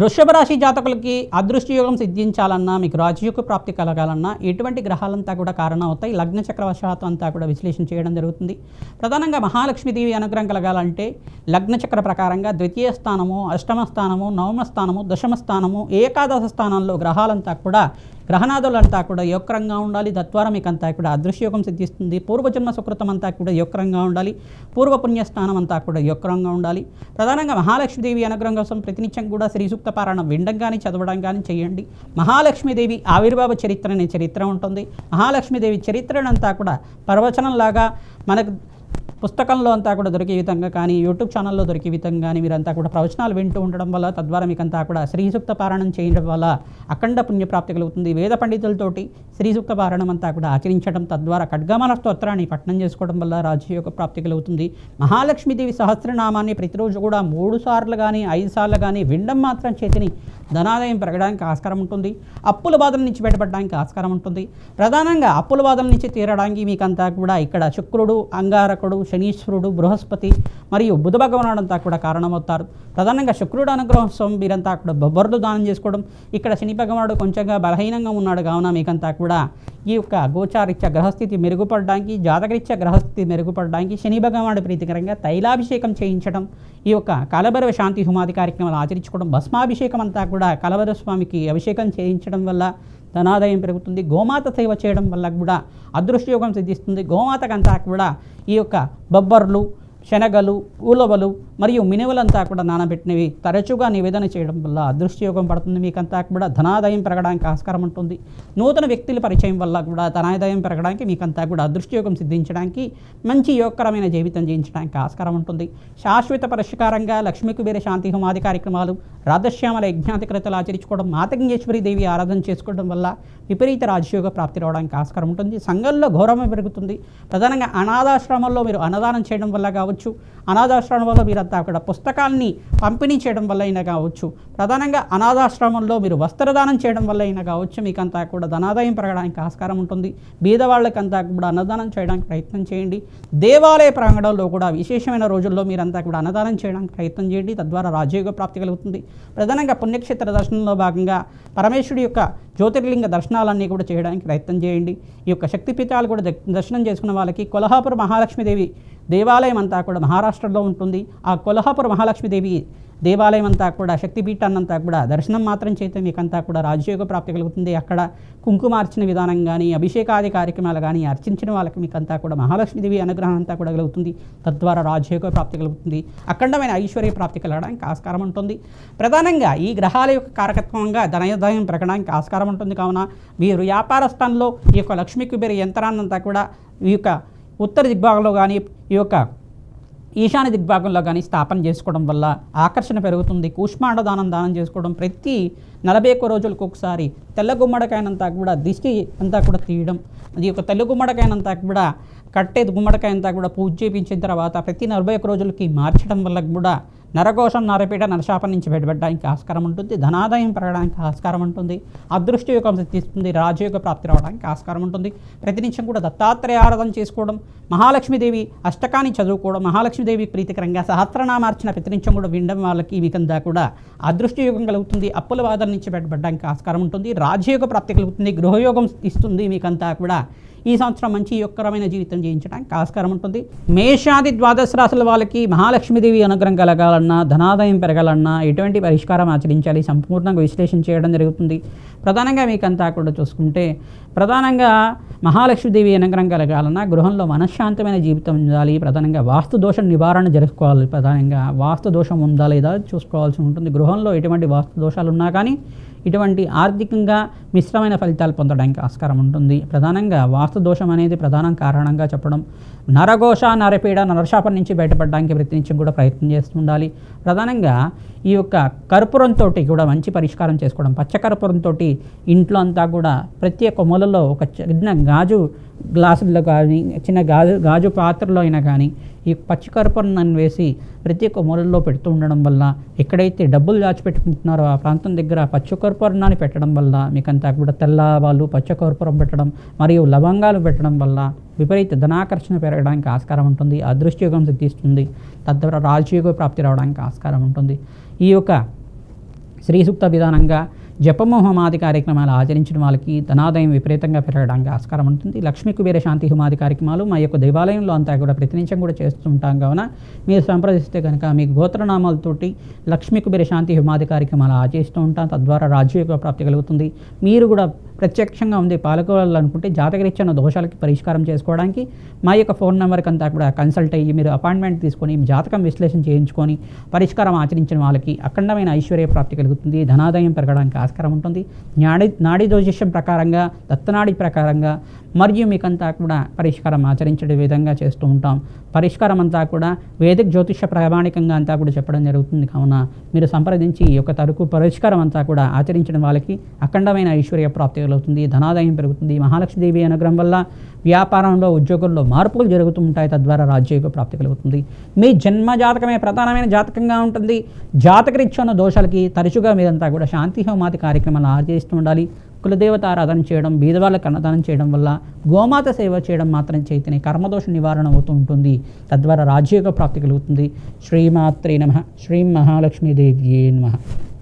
వృషభ రాశి జాతకులకి అదృష్టయోగం సిద్ధించాలన్నా, మీకు రాజయోగ ప్రాప్తి కలగాలన్నా ఎటువంటి గ్రహాలంతా కూడా కారణం అవుతాయి. లగ్న చక్రవశాతం అంతా కూడా విశ్లేషణ చేయడం జరుగుతుంది. ప్రధానంగా మహాలక్ష్మీదేవి అనుగ్రహం కలగాలంటే లగ్న చక్ర ప్రకారంగా ద్వితీయ స్థానము, అష్టమ స్థానము, నవమ స్థానము, దశమ స్థానము, ఏకాదశ స్థానంలో గ్రహాలంతా కూడా గ్రహనాథులంతా కూడా యోగకరంగా ఉండాలి. తద్వారా మీకు అంతా కూడా అదృష్టయోగం సిద్ధిస్తుంది. పూర్వజన్మ సుకృతం అంతా కూడా యోగకరంగా ఉండాలి. పూర్వపుణ్యస్థానం అంతా కూడా యోగకరంగా ఉండాలి. ప్రధానంగా మహాలక్ష్మీదేవి అనుగ్రహం కోసం ప్రతినిత్యం కూడా శ్రీ సూక్త పారాయణం వినడం కానీ చదవడం కానీ చేయండి. మహాలక్ష్మీదేవి ఆవిర్భావ చరిత్ర అనే చరిత్ర ఉంటుంది. మహాలక్ష్మీదేవి చరిత్రనంతా కూడా ప్రవచనంలాగా మనకు పుస్తకంలో అంతా కూడా దొరికే విధంగా కానీ, యూట్యూబ్ ఛానల్లో దొరికే విధంగా కానీ మీరంతా కూడా ప్రవచనాలు వింటూ ఉండడం వల్ల, తద్వారా మీకంతా కూడా శ్రీ సూక్త పారాయణం చేయడం వల్ల అఖండ పుణ్యప్రాప్తి కలుగుతుంది. వేద పండితులతోటి శ్రీ సూక్త పారాయణం అంతా కూడా ఆచరించడం, తద్వారా ఖడ్గమాల స్తోత్రాన్ని పఠనం చేసుకోవడం వల్ల రాజయోగ ప్రాప్తి కలుగుతుంది. మహాలక్ష్మీదేవి సహస్రనామాన్ని ప్రతిరోజు కూడా 3 సార్లు కానీ 5 సార్లు కానీ వినడం మాత్రం చేతిని ధనాదాయం పెరగడానికి ఆస్కారం ఉంటుంది. అప్పుల బాధల నుంచి బయటపడడానికి ఆస్కారం ఉంటుంది. ప్రధానంగా అప్పుల బాధల నుంచి తీరడానికి మీకంతా కూడా ఇక్కడ శుక్రుడు, అంగారకుడు, శనీశ్వరుడు, బృహస్పతి మరియు బుధ భగవానుడు అంతా కూడా కారణమవుతారు. ప్రధానంగా శుక్రుడు అనుగ్రహం మీరంతా కూడా బొబ్బర్లు దానం చేసుకోవడం. ఇక్కడ శని భగవానుడు కొంచెంగా బలహీనంగా ఉన్నాడు కావున మీకంతా కూడా ఈ యొక్క గోచారీత్య గ్రహస్థితి మెరుగుపడడానికి, జాతకరీత్య గ్రహస్థితి మెరుగుపడడానికి శని భగవానుడు ప్రీతికరంగా తైలాభిషేకం చేయించడం, ఈ యొక్క కలభైరవ శాంతి హోమాది కార్యక్రమాలు ఆచరించుకోవడం, భస్మాభిషేకం అంతా కూడా కలభైరవ స్వామికి అభిషేకం చేయించడం వల్ల ధనాదాయం పెరుగుతుంది. గోమాత సేవ చేయడం వల్ల కూడా అదృష్టయోగం సిద్ధిస్తుంది. గోమాతకంతా కూడా ఈ యొక్క బొబ్బర్లు, శనగలు, ఉలవలు మరియు మినువులంతా కూడా నానబెట్టినవి తరచుగా నివేదన చేయడం వల్ల అదృష్టయోగం పడుతుంది. మీకంతా కూడా ధనాదాయం పెరగడానికి ఆస్కారం ఉంటుంది. నూతన వ్యక్తుల పరిచయం వల్ల కూడా ధనాదాయం పెరగడానికి, మీకంతా కూడా అదృష్టయోగం సిద్ధించడానికి, మంచి యోగకరమైన జీవితం జీవించడానికి ఆస్కారం ఉంటుంది. శాశ్వత పరిష్కారంగా లక్ష్మీ కుబేర శాంతి హోమాది కార్యక్రమాలు, రాధశ్యామల యజ్ఞాధికృతలు ఆచరించుకోవడం, మాతంగేశ్వరి దేవి ఆరాధన చేసుకోవడం వల్ల విపరీత రాజయోగ ప్రాప్తి రావడానికి ఆస్కారం ఉంటుంది. సంఘంలో గౌరవం పెరుగుతుంది. ప్రధానంగా అనాథాశ్రమంలో మీరు అన్నదానం చేయడం వల్ల కావచ్చు, అనాథాశ్రమంలో మీరంతా అక్కడ పుస్తకాల్ని పంపిణీ చేయడం వల్ల అయినా కావచ్చు, ప్రధానంగా అనాథాశ్రమంలో మీరు వస్త్రదానం చేయడం వల్ల అయినా కావచ్చు, మీకంతా కూడా ధనాదాయం పెరగడానికి ఆస్కారం ఉంటుంది. బీదవాళ్ళకంతా కూడా అన్నదానం చేయడానికి ప్రయత్నం చేయండి. దేవాలయ ప్రాంగణంలో కూడా విశేషమైన రోజుల్లో మీరంతా కూడా అన్నదానం చేయడానికి ప్రయత్నం చేయండి. తద్వారా రాజయోగ ప్రాప్తి కలుగుతుంది. ప్రధానంగా పుణ్యక్షేత్ర దర్శనంలో భాగంగా పరమేశ్వరుడి యొక్క జ్యోతిర్లింగ దర్శనాలన్నీ కూడా చేయడానికి ప్రయత్నం చేయండి. ఈ యొక్క శక్తిపీఠాలు కూడా దర్శనం చేసుకున్న వాళ్ళకి కొల్హాపూర్ మహాలక్ష్మీదేవి దేవాలయం అంతా కూడా మహారాష్ట్రలో ఉంటుంది. ఆ కొల్హాపూర్ మహాలక్ష్మీదేవి దేవాలయం అంతా కూడా శక్తిపీఠాన్నంతా కూడా దర్శనం మాత్రం చేస్తే మీకంతా కూడా రాజయోగ ప్రాప్తి కలుగుతుంది. అక్కడ కుంకుమార్చన విధానం కానీ, అభిషేకాది కార్యక్రమాలు కానీ అర్చించిన వాళ్ళకి మీకంతా కూడా మహాలక్ష్మీదేవి అనుగ్రహం అంతా కూడా కలుగుతుంది. తద్వారా రాజయోగ ప్రాప్తి కలుగుతుంది. అఖండమైన ఐశ్వర్య ప్రాప్తి కలగడానికి ఆస్కారం ఉంటుంది. ప్రధానంగా ఈ గ్రహాల యొక్క కారకత్వంగా ధనాదాయం పెరగడానికి ఆస్కారం ఉంటుంది. కావున మీరు వ్యాపార స్థానంలో ఈ యొక్క లక్ష్మీ కుబేర యంత్రాన్నంతా కూడా ఈ యొక్క ఉత్తర దిగ్భాగంలో కానీ, ఈ యొక్క ఈశాన్య దిగ్భాగంలో కానీ స్థాపన చేసుకోవడం వల్ల ఆకర్షణ పెరుగుతుంది. కూష్మాండ దానం చేసుకోవడం, ప్రతి 41 రోజులకు ఒకసారి తెల్ల గుమ్మడికాయనంతా కూడా దిష్టి అంతా కూడా తీయడం, అది యొక్క తెల్ల గుమ్మడికాయనంతా కూడా కట్టేది గుమ్మడికాయ అంతా కూడా పూజ చేయించిన తర్వాత ప్రతి 41 రోజులకి మార్చడం వల్ల కూడా నరఘోషం, నరపీడ, నరశాపం నుంచి బయటపడడానికి ఆస్కారం ఉంటుంది. ధనాదాయం పెరగడానికి ఆస్కారం ఉంటుంది. అదృష్టయోగం సిద్ధిస్తుంది. రాజయోగ ప్రాప్తి రావడానికి ఆస్కారం ఉంటుంది. ప్రతినిత్యం కూడా దత్తాత్రేయ ఆరాధన చేసుకోవడం, మహాలక్ష్మీదేవి అష్టకాన్ని చదువుకోవడం, మహాలక్ష్మీదేవి ప్రీతికరంగా సహస్రనామార్చన ప్రతినిత్యం కూడా వినడం వాళ్ళకి మీకంతా కూడా అదృష్టయోగం కలుగుతుంది. అప్పుల బాధల నుంచి బయటపడడానికి ఆస్కారం ఉంటుంది. రాజయోగ ప్రాప్తి కలుగుతుంది. గృహయోగం ఇస్తుంది. మీకంతా కూడా ఈ సంవత్సరం మంచి యొక్కరమైన జీవితం జీవించడానికి ఆస్కారం ఉంటుంది. మేషాది ద్వాదశ రాశుల వాళ్ళకి మహాలక్ష్మీదేవి అనుగ్రహం కలగాలన్నా, ధనాదాయం పెరగాలన్నా ఎటువంటి పరిష్కారం ఆచరించాలి సంపూర్ణంగా విశ్లేషణ చేయడం జరుగుతుంది. ప్రధానంగా మీకంతా కూడా చూసుకుంటే, ప్రధానంగా మహాలక్ష్మీదేవి అనుగ్రహం కలగాలన్నా గృహంలో మనశ్శాంతమైన జీవితం ఉండాలి. ప్రధానంగా వాస్తు దోషం నివారణ జరుపుకోవాలి. ప్రధానంగా వాస్తు దోషం ఉందా లేదా చూసుకోవాల్సి ఉంటుంది. గృహంలో ఎటువంటి వాస్తు దోషాలు ఉన్నా కానీ ఇటువంటి ఆర్థికంగా మిశ్రమైన ఫలితాలు పొందడానికి ఆస్కారం ఉంటుంది. ప్రధానంగా వాస్తు దోషం అనేది ప్రధాన కారణంగా చెప్పడం, నరఘోష, నరపీడ, నరశాపం నుంచి బయటపడడానికి ప్రతినిత్యం కూడా ప్రయత్నం చేస్తుండాలి. ప్రధానంగా ఈ యొక్క కర్పూరంతో కూడా మంచి పరిష్కారం చేసుకోవడం, పచ్చ కర్పూరంతో ఇంట్లో అంతా కూడా ప్రతి ఒక్క మూలలో ఒక చిన్న గాజు గ్లాసుల్లో కానీ, చిన్న గాజు పాత్రలో అయినా కానీ ఈ పచ్చి కర్పూరాన్ని వేసి ప్రతి ఒక్క మూలల్లో పెడుతూ ఉండడం వల్ల, ఎక్కడైతే డబ్బులు దాచిపెట్టుకుంటున్నారో ఆ ప్రాంతం దగ్గర పచ్చి కర్పూరాన్ని పెట్టడం వల్ల మీకంతా కూడా తెల్లవాళ్ళు, పచ్చ కర్పూరం పెట్టడం మరియు లవంగాలు పెట్టడం వల్ల విపరీత ధనాకర్షణ పెరగడానికి ఆస్కారం ఉంటుంది. అదృష్టయోగం సిద్ధిస్తుంది. తద్వారా రాజయోగ ప్రాప్తి రావడానికి ఆస్కారం ఉంటుంది. ఈ యొక్క శ్రీ సూక్త విధానంగా జపమోహమాది కార్యక్రమాలు ఆచరించిన వాళ్ళకి ధనాదాయం విపరీతంగా పెరగడానికి ఆస్కారం ఉంటుంది. లక్ష్మీ కుబేర శాంతి హోమాది కార్యక్రమాలు మా యొక్క దేవాలయంలో అంతా కూడా ప్రతినిత్యం కూడా చేస్తుంటాం కావున మీరు సంప్రదిస్తే కనుక మీ గోత్రనామాలతోటి లక్ష్మీ కుబేర శాంతి హోమాది కార్యక్రమాలు ఆచరిస్తూ ఉంటాం. తద్వారా రాజ్యయోగ ప్రాప్తి కలుగుతుంది. మీరు కూడా ప్రత్యక్షంగా ఉంది పాల్గొనాలనుకుంటే జాతకరీత్యా దోషాలకి పరిష్కారం చేసుకోవడానికి మా యొక్క ఫోన్ నెంబర్కి అంతా కూడా కన్సల్ట్ అయ్యి మీరు అపాయింట్మెంట్ తీసుకొని జాతకం విశ్లేషణ చేయించుకొని పరిష్కారం ఆచరించిన వాళ్ళకి అఖండమైన ఐశ్వర్య ప్రాప్తి కలుగుతుంది. ధనాదాయం పెరగడానికి ఆస్కారం ఉంటుంది. నాడీ జ్యోతిష్యం ప్రకారంగా దత్తనాడి ప్రకారంగా మరియు మీకంతా కూడా పరిష్కారం ఆచరించే విధంగా చేస్తూ ఉంటాం. పరిష్కారం అంతా కూడా వేదిక జ్యోతిష ప్రామాణికంగా అంతా కూడా చెప్పడం జరుగుతుంది. కావున మీరు సంప్రదించి ఈ యొక్క తరకు పరిష్కారం అంతా కూడా ఆచరించిన వాళ్ళకి అఖండమైన ఐశ్వర్య ప్రాప్తి కలుగుతుంది. ధనాదాయం పెరుగుతుంది. మహాలక్ష్మీదేవి అనుగ్రహం వల్ల వ్యాపారంలో ఉద్యోగుల్లో మార్పులు జరుగుతూ ఉంటాయి. తద్వారా రాజ్యయోగ ప్రాప్తి కలుగుతుంది. మీ జన్మ జాతకమే ప్రధానమైన జాతకంగా ఉంటుంది. జాతకరీత్యా ఉన్న దోషాలకి తరచుగా మీరంతా కూడా శాంతి హోమాది కార్యక్రమాలు ఆచరిస్తూ ఉండాలి. కులదేవత ఆరాధన చేయడం, బీదవాళ్ళకు అన్నదానం చేయడం వల్ల గోమాత సేవ చేయడం మాత్రం చేతనే కర్మదోష నివారణ అవుతూ ఉంటుంది. తద్వారా రాజ్యయోగ ప్రాప్తి కలుగుతుంది. శ్రీమాత్రే నమః. శ్రీ మహాలక్ష్మీదేవ్యే నమః.